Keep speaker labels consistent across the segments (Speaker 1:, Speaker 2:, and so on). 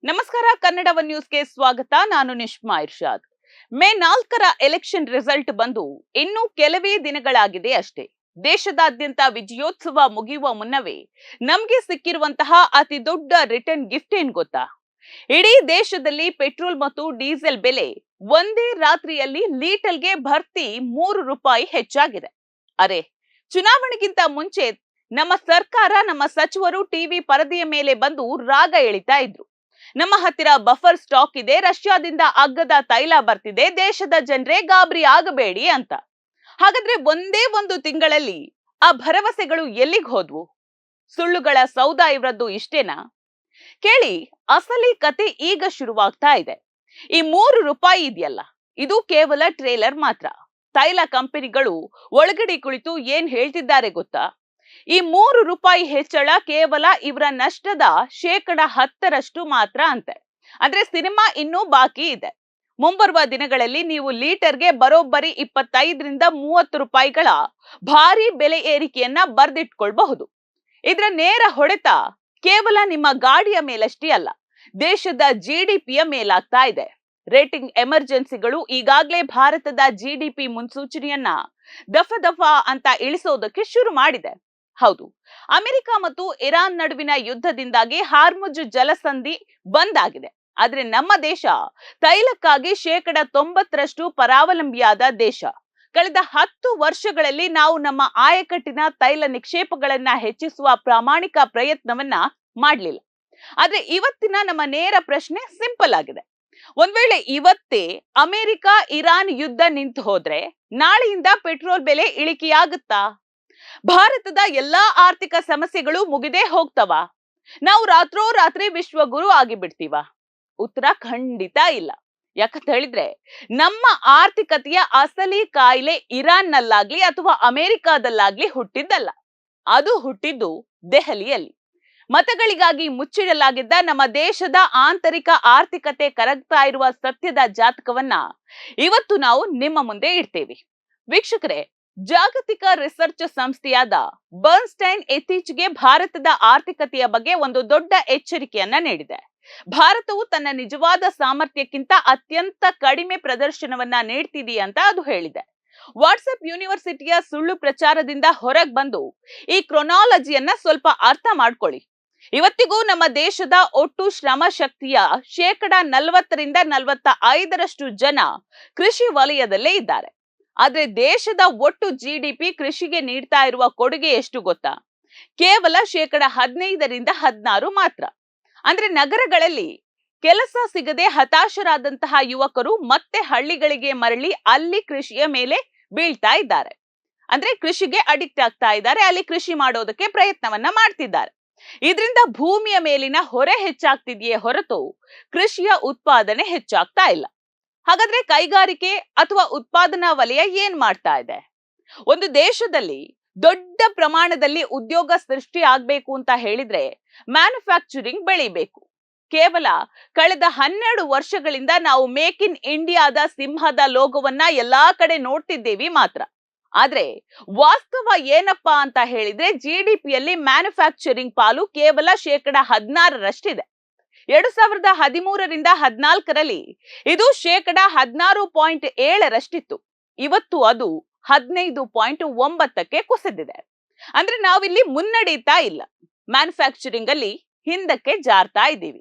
Speaker 1: ನಮಸ್ಕಾರ, ಕನ್ನಡ ಒನ್ ನ್ಯೂಸ್ಗೆ ಸ್ವಾಗತ. ನಾನು ನಿಶ್ಮಾ ಇರ್ಷಾದ್. ಮೇ 4ರ ಎಲೆಕ್ಷನ್ ರಿಸಲ್ಟ್ ಬಂದು ಇನ್ನೂ ಕೆಲವೇ ದಿನಗಳಾಗಿದೆ ಅಷ್ಟೇ. ದೇಶದಾದ್ಯಂತ ವಿಜಯೋತ್ಸವ ಮುಗಿಯುವ ಮುನ್ನವೇ ನಮ್ಗೆ ಸಿಕ್ಕಿರುವಂತಹ ಅತಿ ದೊಡ್ಡ ರಿಟರ್ನ್ ಗಿಫ್ಟ್ ಏನ್ ಗೊತ್ತಾ? ಇಡೀ ದೇಶದಲ್ಲಿ ಪೆಟ್ರೋಲ್ ಮತ್ತು ಡೀಸೆಲ್ ಬೆಲೆ ಒಂದೇ ರಾತ್ರಿಯಲ್ಲಿ ಲೀಟರ್ಗೆ ಭರ್ತಿ ₹3 ಹೆಚ್ಚಾಗಿದೆ. ಅರೆ, ಚುನಾವಣೆಗಿಂತ ಮುಂಚೆ ನಮ್ಮ ಸರ್ಕಾರ, ನಮ್ಮ ಸಚಿವರು ಟಿವಿ ಪರದೆಯ ಮೇಲೆ ಬಂದು ರಾಗ ಎಳಿತಾ ಇದ್ರು. ನಮ್ಮ ಹತ್ತಿರ ಬಫರ್ ಸ್ಟಾಕ್ ಇದೆ, ರಷ್ಯಾದಿಂದ ಅಗ್ಗದ ತೈಲ ಬರ್ತಿದೆ, ದೇಶದ ಜನರೇ ಗಾಬರಿ ಆಗಬೇಡಿ ಅಂತ. ಹಾಗಾದ್ರೆ ಒಂದೇ ಒಂದು ತಿಂಗಳಲ್ಲಿ ಆ ಭರವಸೆಗಳು ಎಲ್ಲಿಗೆ ಹೋದ್ವು? ಸುಳ್ಳುಗಳ ಸೌದ ಇವರದ್ದು ಇಷ್ಟೇನಾ? ಕೇಳಿ, ಅಸಲಿ ಕತೆ ಈಗ ಶುರುವಾಗ್ತಾ ಇದೆ. ಈ ₹3 ಇದೆಯಲ್ಲ, ಇದು ಕೇವಲ ಟ್ರೇಲರ್ ಮಾತ್ರ. ತೈಲ ಕಂಪನಿಗಳು ಒಳಗಡೆ ಕುಳಿತು ಏನ್ ಹೇಳ್ತಿದ್ದಾರೆ ಗೊತ್ತಾ? ಈ ₹3 ಹೆಚ್ಚಳ ಕೇವಲ ಇವರ ನಷ್ಟದ 10% ಮಾತ್ರ ಅಂತೆ. ಅಂದ್ರೆ ಸಿನಿಮಾ ಇನ್ನೂ ಬಾಕಿ ಇದೆ. ಮುಂಬರುವ ದಿನಗಳಲ್ಲಿ ನೀವು ಲೀಟರ್ಗೆ ಬರೋಬ್ಬರಿ 25ರಿಂದ ₹30ಗಳ ಭಾರಿ ಬೆಲೆ ಏರಿಕೆಯನ್ನ ಬರ್ದಿಟ್ಕೊಳ್ಬಹುದು. ಇದರ ನೇರ ಹೊಡೆತ ಕೇವಲ ನಿಮ್ಮ ಗಾಡಿಯ ಮೇಲಷ್ಟೇ ಅಲ್ಲ, ದೇಶದ GDPಯ ಮೇಲಾಗ್ತಾ ಇದೆ. ರೇಟಿಂಗ್ ಎಮರ್ಜೆನ್ಸಿಗಳು ಈಗಾಗಲೇ ಭಾರತದ GDP ಮುನ್ಸೂಚನೆಯನ್ನ ದಫ ಅಂತ ಇಳಿಸೋದಕ್ಕೆ ಶುರು ಮಾಡಿದೆ. ಹೌದು, ಅಮೆರಿಕ ಮತ್ತು ಇರಾನ್ ನಡುವಿನ ಯುದ್ಧದಿಂದಾಗಿ ಹಾರ್ಮುಜ್ ಜಲಸಂಧಿ ಬಂದ್ ಆಗಿದೆ. ಆದ್ರೆ ನಮ್ಮ ದೇಶ ತೈಲಕ್ಕಾಗಿ 90% ಪರಾವಲಂಬಿಯಾದ ದೇಶ. ಕಳೆದ 10 ವರ್ಷಗಳಲ್ಲಿ ನಾವು ನಮ್ಮ ಆಯಕಟ್ಟಿನ ತೈಲ ನಿಕ್ಷೇಪಗಳನ್ನ ಹೆಚ್ಚಿಸುವ ಪ್ರಾಮಾಣಿಕ ಪ್ರಯತ್ನವನ್ನ ಮಾಡಲಿಲ್ಲ. ಆದ್ರೆ ಇವತ್ತಿನ ನಮ್ಮ ನೇರ ಪ್ರಶ್ನೆ ಸಿಂಪಲ್ ಆಗಿದೆ. ಒಂದ್ ವೇಳೆ ಇವತ್ತೇ ಅಮೆರಿಕ ಇರಾನ್ ಯುದ್ಧ ನಿಂತು ಹೋದ್ರೆ ನಾಳೆಯಿಂದ ಪೆಟ್ರೋಲ್ ಬೆಲೆ ಇಳಿಕೆಯಾಗುತ್ತಾ? ಭಾರತದ ಎಲ್ಲಾ ಆರ್ಥಿಕ ಸಮಸ್ಯೆಗಳು ಮುಗಿದೇ ಹೋಗ್ತವ? ನಾವು ರಾತ್ರೋರಾತ್ರಿ ವಿಶ್ವಗುರು ಆಗಿಬಿಡ್ತೀವ? ಉತ್ತರ ಖಂಡಿತ ಇಲ್ಲ. ಯಾಕಂತ ಹೇಳಿದ್ರೆ ನಮ್ಮ ಆರ್ಥಿಕತೆಯ ಅಸಲಿ ಕಾಯಿಲೆ ಇರಾನ್ ನಲ್ಲಾಗ್ಲಿ ಅಥವಾ ಅಮೆರಿಕಾದಲ್ಲಾಗ್ಲಿ ಹುಟ್ಟಿದ್ದಲ್ಲ. ಅದು ಹುಟ್ಟಿದ್ದು ದೆಹಲಿಯಲ್ಲಿ. ಮತಗಳಿಗಾಗಿ ಮುಚ್ಚಿಡಲಾಗಿದ್ದ ನಮ್ಮ ದೇಶದ ಆಂತರಿಕ ಆರ್ಥಿಕತೆ ಕರಗ್ತಾ ಇರುವ ಸತ್ಯದ ಜಾತಕವನ್ನ ಇವತ್ತು ನಾವು ನಿಮ್ಮ ಮುಂದೆ ಇಡ್ತೇವೆ. ವೀಕ್ಷಕರೇ, ಜಾಗತಿಕ ರಿಸರ್ಚ್ ಸಂಸ್ಥೆಯಾದ ಬರ್ನ್ಸ್ಟೈನ್ ಇತ್ತೀಚೆಗೆ ಭಾರತದ ಆರ್ಥಿಕತೆಯ ಬಗ್ಗೆ ಒಂದು ದೊಡ್ಡ ಎಚ್ಚರಿಕೆಯನ್ನ ನೀಡಿದೆ. ಭಾರತವು ತನ್ನ ನಿಜವಾದ ಸಾಮರ್ಥ್ಯಕ್ಕಿಂತ ಅತ್ಯಂತ ಕಡಿಮೆ ಪ್ರದರ್ಶನವನ್ನ ನೀಡ್ತಿದೆ ಅಂತ ಅದು ಹೇಳಿದೆ. ವಾಟ್ಸ್ಆಪ್ ಯೂನಿವರ್ಸಿಟಿಯ ಸುಳ್ಳು ಪ್ರಚಾರದಿಂದ ಹೊರಗೆ ಬಂದು ಈ ಕ್ರೊನಾಲಜಿಯನ್ನ ಸ್ವಲ್ಪ ಅರ್ಥ ಮಾಡ್ಕೊಳ್ಳಿ. ಇವತ್ತಿಗೂ ನಮ್ಮ ದೇಶದ ಒಟ್ಟು ಶ್ರಮ ಶಕ್ತಿಯ 40ರಿಂದ 45% ಜನ ಕೃಷಿ ವಲಯದಲ್ಲೇ ಇದ್ದಾರೆ. ಆದ್ರೆ ದೇಶದ ಒಟ್ಟು GDP ಕೃಷಿಗೆ ನೀಡ್ತಾ ಇರುವ ಕೊಡುಗೆ ಎಷ್ಟು ಗೊತ್ತಾ? ಕೇವಲ 15ರಿಂದ 16 ಮಾತ್ರ. ಅಂದ್ರೆ ನಗರಗಳಲ್ಲಿ ಕೆಲಸ ಸಿಗದೆ ಹತಾಶರಾದಂತಹ ಯುವಕರು ಮತ್ತೆ ಹಳ್ಳಿಗಳಿಗೆ ಮರಳಿ ಅಲ್ಲಿ ಕೃಷಿಯ ಮೇಲೆ ಬೀಳ್ತಾ ಇದ್ದಾರೆ. ಅಂದ್ರೆ ಕೃಷಿಗೆ ಅಡಿಕ್ಟ್ ಆಗ್ತಾ ಇದ್ದಾರೆ, ಅಲ್ಲಿ ಕೃಷಿ ಮಾಡೋದಕ್ಕೆ ಪ್ರಯತ್ನವನ್ನ ಮಾಡ್ತಿದ್ದಾರೆ. ಇದರಿಂದ ಭೂಮಿಯ ಮೇಲಿನ ಹೊರೆ ಹೆಚ್ಚಾಗ್ತಿದೆಯೇ ಹೊರತು ಕೃಷಿಯ ಉತ್ಪಾದನೆ ಹೆಚ್ಚಾಗ್ತಾ ಇಲ್ಲ. ಹಾಗಾದ್ರೆ ಕೈಗಾರಿಕೆ ಅಥವಾ ಉತ್ಪಾದನಾ ವಲಯ ಏನ್ ಮಾಡ್ತಾ ಇದೆ? ಒಂದು ದೇಶದಲ್ಲಿ ದೊಡ್ಡ ಪ್ರಮಾಣದಲ್ಲಿ ಉದ್ಯೋಗ ಸೃಷ್ಟಿ ಆಗ್ಬೇಕು ಅಂತ ಹೇಳಿದ್ರೆ ಮ್ಯಾನುಫ್ಯಾಕ್ಚರಿಂಗ್ ಬೆಳಿಬೇಕು. ಕೇವಲ ಕಳೆದ 12 ವರ್ಷಗಳಿಂದ ನಾವು ಮೇಕ್ ಇನ್ ಇಂಡಿಯಾದ ಸಿಂಹದ ಲೋಗೋವನ್ನ ಎಲ್ಲಾ ಕಡೆ ನೋಡ್ತಿದ್ದೇವೆ ಮಾತ್ರ. ಆದ್ರೆ ವಾಸ್ತವ ಏನಪ್ಪಾ ಅಂತ ಹೇಳಿದ್ರೆ GDPಯಲ್ಲಿ ಮ್ಯಾನುಫ್ಯಾಕ್ಚರಿಂಗ್ ಪಾಲು ಕೇವಲ 16%ರಷ್ಟಿದೆ. 2013ರಿಂದ 14ರಲ್ಲಿ ಇದು 16.7ರಷ್ಟಿತ್ತು. ಇವತ್ತು ಅದು 15.9ಕ್ಕೆ ಕುಸಿದಿದೆ. ಅಂದ್ರೆ ನಾವಿಲ್ಲಿ ಮುನ್ನಡೀತಾ ಇಲ್ಲ, ಮ್ಯಾನುಫ್ಯಾಕ್ಚರಿಂಗ್ ಅಲ್ಲಿ ಹಿಂದಕ್ಕೆ ಜಾರ್ತಾ ಇದ್ದೀವಿ.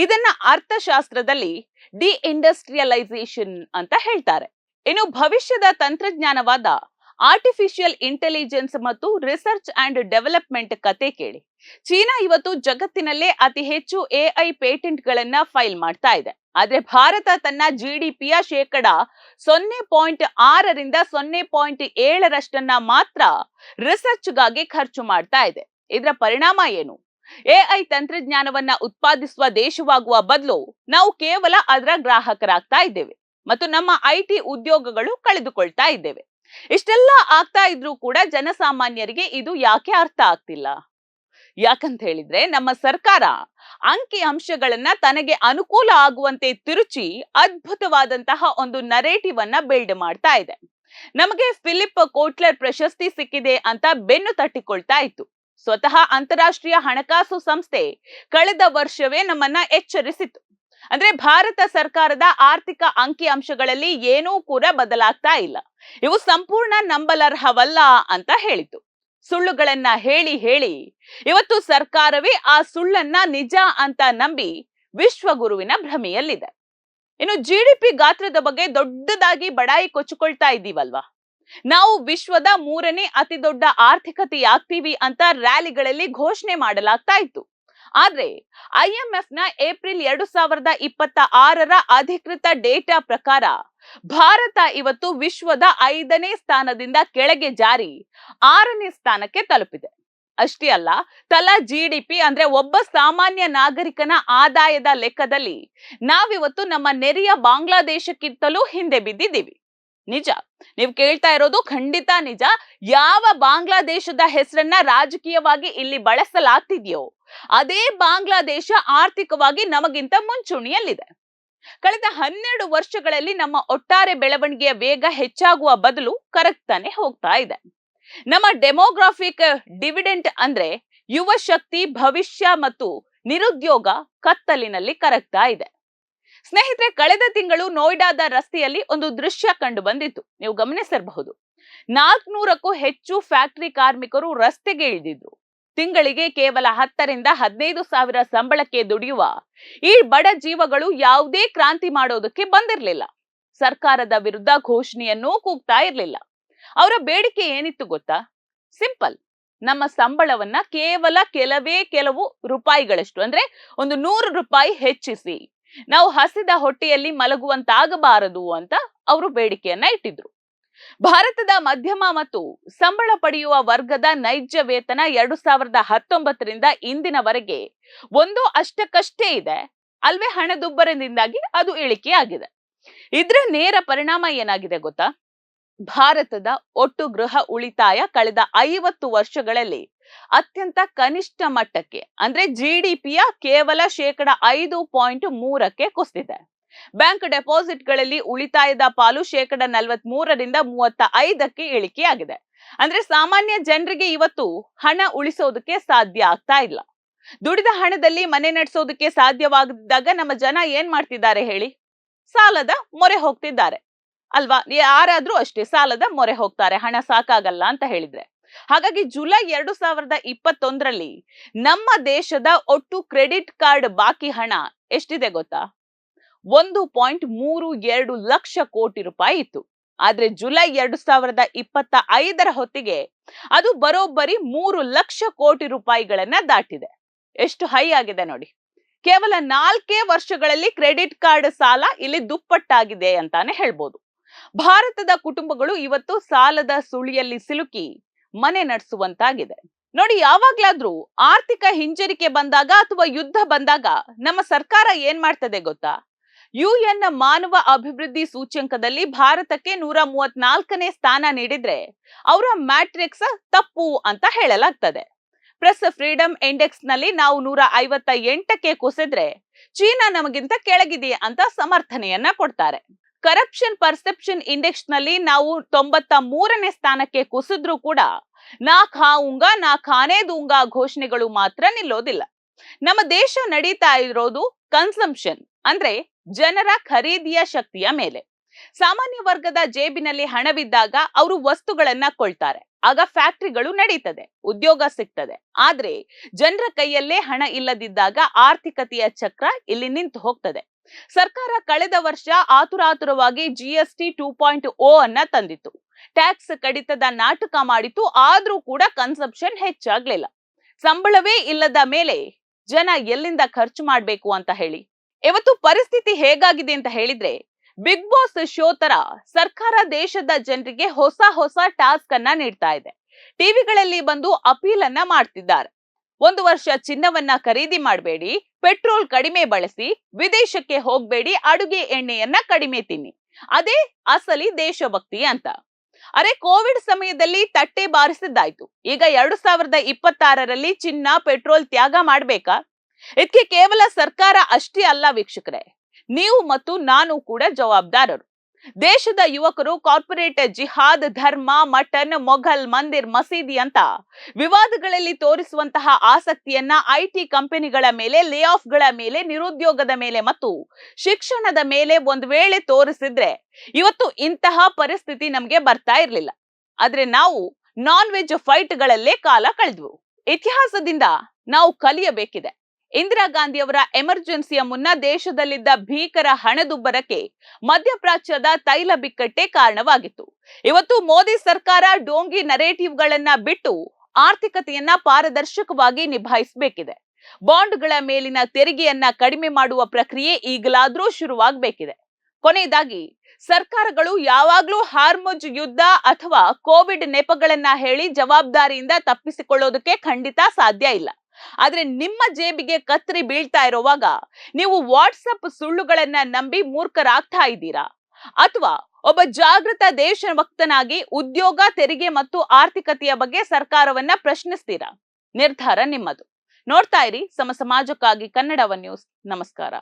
Speaker 1: ಇದನ್ನ ಅರ್ಥಶಾಸ್ತ್ರದಲ್ಲಿ ಡಿಇಂಡಸ್ಟ್ರಿಯಲೈಸೇಷನ್ ಅಂತ ಹೇಳ್ತಾರೆ. ಇನ್ನು ಭವಿಷ್ಯದ ತಂತ್ರಜ್ಞಾನವಾದ ಆರ್ಟಿಫಿಷಿಯಲ್ ಇಂಟೆಲಿಜೆನ್ಸ್ ಮತ್ತು ರಿಸರ್ಚ್ ಅಂಡ್ ಡೆವಲಪ್ಮೆಂಟ್ ಕತೆ ಕೇಳಿ. ಚೀನಾ ಇವತ್ತು ಜಗತ್ತಿನಲ್ಲೇ ಅತಿ ಹೆಚ್ಚು AI ಪೇಟೆಂಟ್ಗಳನ್ನ ಫೈಲ್ ಮಾಡ್ತಾ ಇದೆ. ಆದ್ರೆ ಭಾರತ ತನ್ನ GDPಯ 0.6ರಿಂದ 0.7ರಷ್ಟನ್ನ ಮಾತ್ರ ರಿಸರ್ಚ್ಗಾಗಿ ಖರ್ಚು ಮಾಡ್ತಾ ಇದೆ. ಇದರ ಪರಿಣಾಮ ಏನು? AI ತಂತ್ರಜ್ಞಾನವನ್ನ ಉತ್ಪಾದಿಸುವ ದೇಶವಾಗುವ ಬದಲು ನಾವು ಕೇವಲ ಅದರ ಗ್ರಾಹಕರಾಗ್ತಾ ಇದ್ದೇವೆ ಮತ್ತು ನಮ್ಮ IT ಉದ್ಯೋಗಗಳು ಕಳೆದುಕೊಳ್ತಾ ಇದ್ದೇವೆ. ಇಷ್ಟೆಲ್ಲ ಆಗ್ತಾ ಇದ್ರೂ ಕೂಡ ಜನಸಾಮಾನ್ಯರಿಗೆ ಇದು ಯಾಕೆ ಅರ್ಥ ಆಗ್ತಿಲ್ಲ? ಯಾಕಂತ ಹೇಳಿದ್ರೆ ನಮ್ಮ ಸರ್ಕಾರ ಅಂಕಿ ಅಂಶಗಳನ್ನ ತನಗೆ ಅನುಕೂಲ ಆಗುವಂತೆ ತಿರುಚಿ ಅದ್ಭುತವಾದಂತಹ ಒಂದು ನರೇಟಿವ್ ಅನ್ನ ಬಿಲ್ಡ್ ಮಾಡ್ತಾ ಇದೆ. ನಮಗೆ ಫಿಲಿಪ್ ಕೋಟ್ಲರ್ ಪ್ರಶಸ್ತಿ ಸಿಕ್ಕಿದೆ ಅಂತ ಬೆನ್ನು ತಟ್ಟಿಕೊಳ್ತಾ ಇತ್ತು. ಸ್ವತಃ ಅಂತಾರಾಷ್ಟ್ರೀಯ ಹಣಕಾಸು ಸಂಸ್ಥೆ ಕಳೆದ ವರ್ಷವೇ ನಮ್ಮನ್ನ ಎಚ್ಚರಿಸಿತು. ಅಂದ್ರೆ ಭಾರತ ಸರ್ಕಾರದ ಆರ್ಥಿಕ ಅಂಕಿ ಅಂಶಗಳಲ್ಲಿ ಏನೂ ಕೂಡ ಬದಲಾಗ್ತಾ ಇಲ್ಲ, ಇವು ಸಂಪೂರ್ಣ ನಂಬಲರ್ಹವಲ್ಲ ಅಂತ ಹೇಳಿತು. ಸುಳ್ಳುಗಳನ್ನ ಹೇಳಿ ಹೇಳಿ ಇವತ್ತು ಸರ್ಕಾರವೇ ಆ ಸುಳ್ಳನ್ನ ನಿಜ ಅಂತ ನಂಬಿ ವಿಶ್ವಗುರುವಿನ ಭ್ರಮೆಯಲ್ಲಿದೆ. ಇನ್ನು ಜಿಡಿಪಿ ಗಾತ್ರದ ಬಗ್ಗೆ ದೊಡ್ಡದಾಗಿ ಬಡಾಯಿ ಕೊಚ್ಚಿಕೊಳ್ತಾ ಇದ್ದೀವಲ್ವಾ. ನಾವು ವಿಶ್ವದ 3ನೇ ಅತಿ ದೊಡ್ಡ ಆರ್ಥಿಕತೆಯಾಗ್ತೀವಿ ಅಂತ ರ್ಯಾಲಿಗಳಲ್ಲಿ ಘೋಷಣೆ ಮಾಡಲಾಗ್ತಾ ಇತ್ತು. ಆದ್ರೆ IMF ನ ಏಪ್ರಿಲ್ 2026ರ ಅಧಿಕೃತ ಡೇಟಾ ಪ್ರಕಾರ ಭಾರತ ಇವತ್ತು ವಿಶ್ವದ 5ನೇ ಸ್ಥಾನದಿಂದ ಕೆಳಗೆ ಜಾರಿ 6ನೇ ಸ್ಥಾನಕ್ಕೆ ತಲುಪಿದೆ. ಅಷ್ಟೇ ಅಲ್ಲ, ತಲಾ ಜಿಡಿಪಿ ಅಂದ್ರೆ ಒಬ್ಬ ಸಾಮಾನ್ಯ ನಾಗರಿಕನ ಆದಾಯದ ಲೆಕ್ಕದಲ್ಲಿ ನಾವಿವತ್ತು ನಮ್ಮ ನೆರೆಯ ಬಾಂಗ್ಲಾದೇಶಕ್ಕಿಂತಲೂ ಹಿಂದೆ ಬಿದ್ದಿದ್ದೀವಿ. ನಿಜ, ನೀವು ಕೇಳ್ತಾ ಇರೋದು ಖಂಡಿತ ನಿಜ. ಯಾವ ಬಾಂಗ್ಲಾದೇಶದ ಹೆಸರನ್ನ ರಾಜಕೀಯವಾಗಿ ಇಲ್ಲಿ ಬಳಸಲಾಗ್ತಿದೆಯೋ ಅದೇ ಬಾಂಗ್ಲಾದೇಶ ಆರ್ಥಿಕವಾಗಿ ನಮಗಿಂತ ಮುಂಚೂಣಿಯಲ್ಲಿದೆ. ಕಳೆದ 12 ವರ್ಷಗಳಲ್ಲಿ ನಮ್ಮ ಒಟ್ಟಾರೆ ಬೆಳವಣಿಗೆಯ ವೇಗ ಹೆಚ್ಚಾಗುವ ಬದಲು ಕರಗ್ತಾನೆ ಹೋಗ್ತಾ ಇದೆ. ನಮ್ಮ ಡೆಮೋಗ್ರಾಫಿಕ್ ಡಿವಿಡೆಂಟ್ ಅಂದ್ರೆ ಯುವ ಶಕ್ತಿ, ಭವಿಷ್ಯ ಮತ್ತು ನಿರುದ್ಯೋಗ ಕತ್ತಲಿನಲ್ಲಿ ಕರಗ್ತಾ ಇದೆ. ಸ್ನೇಹಿತರೆ, ಕಳೆದ ತಿಂಗಳು ನೋಯ್ಡಾದ ರಸ್ತೆಯಲ್ಲಿ ಒಂದು ದೃಶ್ಯ ಕಂಡು ಬಂದಿತ್ತು, ನೀವು ಗಮನಿಸಿರಬಹುದು. 400ಕ್ಕೂ ಹೆಚ್ಚು ಫ್ಯಾಕ್ಟರಿ ಕಾರ್ಮಿಕರು ರಸ್ತೆಗೆ ಇಳಿದಿದ್ರು. ತಿಂಗಳಿಗೆ ಕೇವಲ 10ರಿಂದ 15 ಸಾವಿರ ಸಂಬಳಕ್ಕೆ ದುಡಿಯುವ ಈ ಬಡ ಜೀವಗಳು ಯಾವುದೇ ಕ್ರಾಂತಿ ಮಾಡೋದಕ್ಕೆ ಬಂದಿರಲಿಲ್ಲ. ಸರ್ಕಾರದ ವಿರುದ್ಧ ಘೋಷಣೆಯನ್ನೂ ಕೂಗ್ತಾ ಇರಲಿಲ್ಲ. ಅವರ ಬೇಡಿಕೆ ಏನಿತ್ತು ಗೊತ್ತಾ? ಸಿಂಪಲ್, ನಮ್ಮ ಸಂಬಳವನ್ನ ಕೇವಲ ಕೆಲವು ರೂಪಾಯಿಗಳಷ್ಟು ಅಂದ್ರೆ ಒಂದು 100 ರೂಪಾಯಿ ಹೆಚ್ಚಿಸಿ, ನಾವು ಹಸಿದ ಹೊಟ್ಟೆಯಲ್ಲಿ ಮಲಗುವಂತಾಗಬಾರದು ಅಂತ ಅವರು ಬೇಡಿಕೆಯನ್ನ ಇಟ್ಟಿದ್ರು. ಭಾರತದ ಮಧ್ಯಮ ಮತ್ತು ಸಂಬಳ ಪಡೆಯುವ ವರ್ಗದ ನೈಜ ವೇತನ 2019ರಿಂದ ಇಂದಿನವರೆಗೆ ಒಂದು ಅಷ್ಟಕ್ಕಷ್ಟೇ ಇದೆ ಅಲ್ವೇ. ಹಣದುಬ್ಬರದಿಂದಾಗಿ ಅದು ಇಳಿಕೆಯಾಗಿದೆ. ಇದ್ರ ನೇರ ಪರಿಣಾಮ ಏನಾಗಿದೆ ಗೊತ್ತಾ? ಭಾರತದ ಒಟ್ಟು ಗೃಹ ಉಳಿತಾಯ ಕಳೆದ 50 ವರ್ಷಗಳಲ್ಲಿ ಅತ್ಯಂತ ಕನಿಷ್ಠ ಮಟ್ಟಕ್ಕೆ ಅಂದ್ರೆ ಜಿಡಿಪಿಯ ಕೇವಲ 5.3% ಕುಸಿದಿದೆ. ಬ್ಯಾಂಕ್ ಡೆಪಾಸಿಟ್ಗಳಲ್ಲಿ ಉಳಿತಾಯದ ಪಾಲು 43ರಿಂದ 35ಕ್ಕೆ ಇಳಿಕೆಯಾಗಿದೆ. ಅಂದ್ರೆ ಸಾಮಾನ್ಯ ಜನರಿಗೆ ಇವತ್ತು ಹಣ ಉಳಿಸೋದಕ್ಕೆ ಸಾಧ್ಯ ಆಗ್ತಾ ಇಲ್ಲ. ದುಡಿದ ಹಣದಲ್ಲಿ ಮನೆ ನಡೆಸೋದಕ್ಕೆ ಸಾಧ್ಯವಾಗದಿದ್ದಾಗ ನಮ್ಮ ಜನ ಏನ್ ಮಾಡ್ತಿದ್ದಾರೆ ಹೇಳಿ? ಸಾಲದ ಮೊರೆ ಹೋಗ್ತಿದ್ದಾರೆ ಅಲ್ವಾ? ಯಾರಾದ್ರೂ ಅಷ್ಟೇ ಸಾಲದ ಮೊರೆ ಹೋಗ್ತಾರೆ, ಹಣ ಸಾಕಾಗಲ್ಲ ಅಂತ ಹೇಳಿದ್ರೆ. ಹಾಗಾಗಿ ಜುಲೈ 2021ರಲ್ಲಿ ನಮ್ಮ ದೇಶದ ಒಟ್ಟು ಕ್ರೆಡಿಟ್ ಕಾರ್ಡ್ ಬಾಕಿ ಹಣ ಎಷ್ಟಿದೆ ಗೊತ್ತಾ? 1.32 ಲಕ್ಷ ಕೋಟಿ ರೂಪಾಯಿ ಇತ್ತು. ಆದ್ರೆ ಜುಲೈ 2025ರ ಹೊತ್ತಿಗೆ ಅದು ಬರೋಬ್ಬರಿ 3 ಲಕ್ಷ ಕೋಟಿ ರೂಪಾಯಿಗಳನ್ನ ದಾಟಿದೆ. ಎಷ್ಟು ಹೈ ಆಗಿದೆ ನೋಡಿ. ಕೇವಲ 4 ವರ್ಷಗಳಲ್ಲಿ ಕ್ರೆಡಿಟ್ ಕಾರ್ಡ್ ಸಾಲ ಇಲ್ಲಿ ದುಪ್ಪಟ್ಟಾಗಿದೆ ಅಂತಾನೆ ಹೇಳ್ಬೋದು. ಭಾರತದ ಕುಟುಂಬಗಳು ಇವತ್ತು ಸಾಲದ ಸುಳಿಯಲ್ಲಿ ಸಿಲುಕಿ ಮನೆ ನಡೆಸುವಂತಾಗಿದೆ. ನೋಡಿ, ಯಾವಾಗ್ಲಾದ್ರೂ ಆರ್ಥಿಕ ಹಿಂಜರಿಕೆ ಬಂದಾಗ ಅಥವಾ ಯುದ್ಧ ಬಂದಾಗ ನಮ್ಮ ಸರ್ಕಾರ ಏನ್ ಮಾಡ್ತದೆ ಗೊತ್ತಾ? UN ಮಾನವ ಅಭಿವೃದ್ಧಿ ಸೂಚ್ಯಂಕದಲ್ಲಿ ಭಾರತಕ್ಕೆ 134ನೇ ಸ್ಥಾನ ನೀಡಿದ್ರೆ ಅವರ ಮ್ಯಾಟ್ರಿಕ್ಸ್ ತಪ್ಪು ಅಂತ ಹೇಳಲಾಗ್ತದೆ. ಪ್ರೆಸ್ ಫ್ರೀಡಮ್ ಇಂಡೆಕ್ಸ್ ನಲ್ಲಿ ನಾವು 158ಕ್ಕೆ ಕುಸಿದ್ರೆ ಚೀನಾ ನಮಗಿಂತ ಕೆಳಗಿದೆ ಅಂತ ಸಮರ್ಥನೆಯನ್ನ ಕೊಡ್ತಾರೆ. ಕರಪ್ಷನ್ ಪರ್ಸೆಪ್ಷನ್ ಇಂಡೆಕ್ಸ್ ನಲ್ಲಿ ನಾವು 93ನೇ ಸ್ಥಾನಕ್ಕೆ ಕುಸಿದ್ರೂ ಕೂಡ ನಾ ಖಾऊंगा ನಾ ಖಾನೆ दूंगा ಘೋಷಣೆಗಳು ಮಾತ್ರ ನಿಲ್ಲೋದಿಲ್ಲ. ನಮ್ಮ ದೇಶ ನಡೀತಾ ಇರೋದು ಕನ್ಸಂಪ್ಷನ್ ಅಂದ್ರೆ ಜನರ ಖರೀದಿಯ ಶಕ್ತಿಯ ಮೇಲೆ. ಸಾಮಾನ್ಯ ವರ್ಗದ ಜೇಬಿನಲ್ಲಿ ಹಣವಿದ್ದಾಗ ಅವರು ವಸ್ತುಗಳನ್ನ ಕೊಳ್ತಾರೆ, ಆಗ ಫ್ಯಾಕ್ಟರಿಗಳು ನಡೀತದೆ, ಉದ್ಯೋಗ ಸಿಗ್ತದೆ. ಆದ್ರೆ ಜನರ ಕೈಯಲ್ಲೇ ಹಣ ಇಲ್ಲದಿದ್ದಾಗ ಆರ್ಥಿಕತೆಯ ಚಕ್ರ ಇಲ್ಲಿ ನಿಂತು ಹೋಗ್ತದೆ. ಸರ್ಕಾರ ಕಳೆದ ವರ್ಷ ಆತುರಾತುರವಾಗಿ GST 2.0 ಅನ್ನ ತಂದಿತ್ತು, ಟ್ಯಾಕ್ಸ್ ಕಡಿತದ ನಾಟಕ ಮಾಡಿತ್ತು. ಆದ್ರೂ ಕೂಡ ಕನ್ಸಂಪ್ಷನ್ ಹೆಚ್ಚಾಗ್ಲಿಲ್ಲ. ಸಂಬಳವೇ ಇಲ್ಲದ ಮೇಲೆ ಜನ ಎಲ್ಲಿಂದ ಖರ್ಚು ಮಾಡ್ಬೇಕು ಅಂತ ಹೇಳಿ? ಇವತ್ತು ಪರಿಸ್ಥಿತಿ ಹೇಗಾಗಿದೆ ಅಂತ ಹೇಳಿದ್ರೆ, ಬಿಗ್ ಬಾಸ್ ಶೋ ತರ ಸರ್ಕಾರ ದೇಶದ ಜನರಿಗೆ ಹೊಸ ಟಾಸ್ಕ್ ಅನ್ನ ನೀಡ್ತಾ ಇದೆ. ಟಿವಿಗಳಲ್ಲಿ ಬಂದು ಅಪೀಲ್ ಅನ್ನ ಮಾಡ್ತಿದ್ದಾರೆ. 1 ವರ್ಷ ಚಿನ್ನವನ್ನ ಖರೀದಿ ಮಾಡಬೇಡಿ, ಪೆಟ್ರೋಲ್ ಕಡಿಮೆ ಬಳಸಿ, ವಿದೇಶಕ್ಕೆ ಹೋಗ್ಬೇಡಿ, ಅಡುಗೆ ಎಣ್ಣೆಯನ್ನ ಕಡಿಮೆ ತಿನ್ನಿ, ಅದೇ ಅಸಲಿ ದೇಶಭಕ್ತಿ ಅಂತ. ಅರೆ, ಕೋವಿಡ್ ಸಮಯದಲ್ಲಿ ತಟ್ಟೆ ಬಾರಿಸಿದ್ದಾಯ್ತು, ಈಗ 2026ರಲ್ಲಿ ಚಿನ್ನ ಪೆಟ್ರೋಲ್ ತ್ಯಾಗ ಮಾಡ್ಬೇಕಾ? ಇದಕ್ಕೆ ಕೇವಲ ಸರ್ಕಾರ ಅಷ್ಟೇ ಅಲ್ಲ ವೀಕ್ಷಕರೇ, ನೀವು ಮತ್ತು ನಾನು ಕೂಡ ಜವಾಬ್ದಾರರು. ದೇಶದ ಯುವಕರು ಕಾರ್ಪೊರೇಟ್ ಜಿಹಾದ್, ಧರ್ಮ, ಮಟನ್, ಮೊಘಲ್, ಮಂದಿರ್, ಮಸೀದಿ ಅಂತ ವಿವಾದಗಳಲ್ಲಿ ತೋರಿಸುವಂತಹ ಆಸಕ್ತಿಯನ್ನ ಐಟಿ ಕಂಪನಿಗಳ ಮೇಲೆ, ಲೇ ಆಫ್ಗಳ ಮೇಲೆ, ನಿರುದ್ಯೋಗದ ಮೇಲೆ ಮತ್ತು ಶಿಕ್ಷಣದ ಮೇಲೆ ಒಂದು ವೇಳೆ ತೋರಿಸಿದ್ರೆ ಇವತ್ತು ಇಂತಹ ಪರಿಸ್ಥಿತಿ ನಮಗೆ ಬರ್ತಾ ಇರಲಿಲ್ಲ. ಆದ್ರೆ ನಾವು ನಾನ್ ವೆಜ್ ಫೈಟ್ಗಳಲ್ಲೇ ಕಾಲ ಕಳೆದ್ವು. ಇತಿಹಾಸದಿಂದ ನಾವು ಕಲಿಯಬೇಕಿದೆ. ಇಂದಿರಾ ಗಾಂಧಿಯವರ ಎಮರ್ಜೆನ್ಸಿಯ ಮುನ್ನ ದೇಶದಲ್ಲಿದ್ದ ಭೀಕರ ಹಣದುಬ್ಬರಕ್ಕೆ ಮಧ್ಯಪ್ರಾಚ್ಯದ ತೈಲ ಬಿಕ್ಕಟ್ಟೆ ಕಾರಣವಾಗಿತ್ತು. ಇವತ್ತು ಮೋದಿ ಸರ್ಕಾರ ಡೋಂಗಿ ನರೇಟಿವ್ಗಳನ್ನ ಬಿಟ್ಟು ಆರ್ಥಿಕತೆಯನ್ನ ಪಾರದರ್ಶಕವಾಗಿ ನಿಭಾಯಿಸಬೇಕಿದೆ. ಬಾಂಡ್ಗಳ ಮೇಲಿನ ತೆರಿಗೆಯನ್ನ ಕಡಿಮೆ ಮಾಡುವ ಪ್ರಕ್ರಿಯೆ ಈಗಲಾದ್ರೂ ಶುರುವಾಗಬೇಕಿದೆ. ಕೊನೆಯದಾಗಿ, ಸರ್ಕಾರಗಳು ಯಾವಾಗ್ಲೂ ಹಾರ್ಮುಜ್ ಯುದ್ಧ ಅಥವಾ ಕೋವಿಡ್ ನೆಪಗಳನ್ನ ಹೇಳಿ ಜವಾಬ್ದಾರಿಯಿಂದ ತಪ್ಪಿಸಿಕೊಳ್ಳೋದಕ್ಕೆ ಖಂಡಿತ ಸಾಧ್ಯ ಇಲ್ಲ. ಆದ್ರೆ ನಿಮ್ಮ ಜೇಬಿಗೆ ಕತ್ತರಿ ಬೀಳ್ತಾ ಇರುವಾಗ ನೀವು ವಾಟ್ಸಪ್ ಸುಳ್ಳುಗಳನ್ನ ನಂಬಿ ಮೂರ್ಖರಾಗ್ತಾ ಇದ್ದೀರಾ? ಅಥವಾ ಒಬ್ಬ ಜಾಗೃತ ದೇಶಭಕ್ತನಾಗಿ ಉದ್ಯೋಗ, ತೆರಿಗೆ ಮತ್ತು ಆರ್ಥಿಕತೆಯ ಬಗ್ಗೆ ಸರ್ಕಾರವನ್ನ ಪ್ರಶ್ನಿಸ್ತೀರಾ? ನಿರ್ಧಾರ ನಿಮ್ಮದು. ನೋಡ್ತಾ ಇರಿ ಸಮ ಸಮಾಜಕ್ಕಾಗಿ ಕನ್ನಡ ಒನ್ ನ್ಯೂಸ್. ನಮಸ್ಕಾರ.